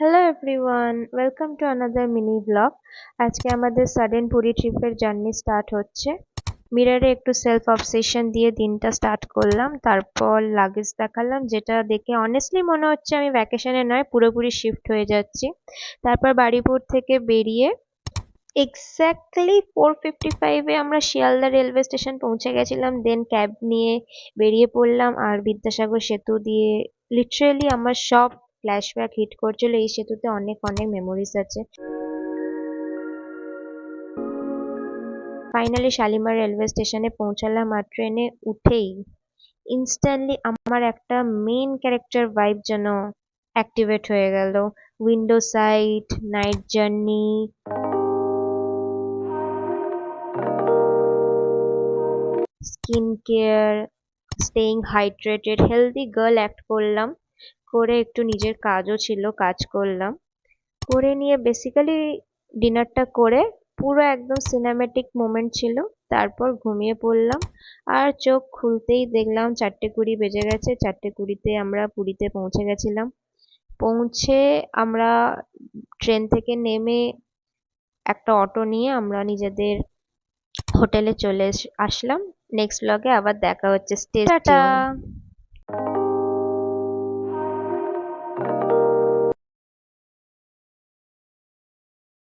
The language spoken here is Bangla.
Hello everyone, welcome to another mini blog. আজকে আমাদের সাডেন পুরী ট্রিপের জার্নি স্টার্ট হচ্ছে। মিররে একটু সেলফ অবসেশন দিয়ে দিনটা স্টার্ট করলাম, তারপর লাগেজ দেখালাম, যেটা দেখে অনেস্টলি মনে হচ্ছে আমি ভ্যাকেশনে নয় পুরোপুরি শিফট হয়ে যাচ্ছি। তারপর বারুইপুর থেকে বেরিয়ে এক্স্যাক্টলি 4:55-এ আমরা শিয়ালদা রেলওয়ে স্টেশন পৌঁছে গেছিলাম। দেন ক্যাব নিয়ে বেরিয়ে পড়লাম, আর বিদ্যাসাগর সেতু দিয়ে লিটারেলি আমার সব ফ্ল্যাশব্যাক হিট করছিল। এই সেতুতে অনেক অনেক মেমোরিজ আছে। ফাইনালি শালিমার রেলওয়ে স্টেশনে পৌঁছালাম, আর ট্রেনে উঠেই ইনস্ট্যান্টলি আমার একটা মেইন ক্যারেক্টার ভাইব যেন অ্যাক্টিভেট হয়ে গেল। Window side, night journey, skin care, staying hydrated, healthy girl act করলাম। করে একটু নিজের কাজও ছিল, কাজ করলাম। করে নিয়ে বেসিক্যালি ডিনারটা করে পুরো একদম সিনেম্যাটিক মোমেন্ট ছিল। তারপর ঘুমিয়ে পড়লাম, আর চোখ খুলতেই দেখলাম 4:20 বেজে গেছে। 4:20-তে আমরা পুরীতে পৌঁছে গেছিলাম। পৌঁছে আমরা ট্রেন থেকে নেমে একটা অটো নিয়ে আমরা নিজেদের হোটেলে চলে আসলাম। নেক্সট ব্লগে আবার দেখা হচ্ছে, স্টে টাটা। টিউন।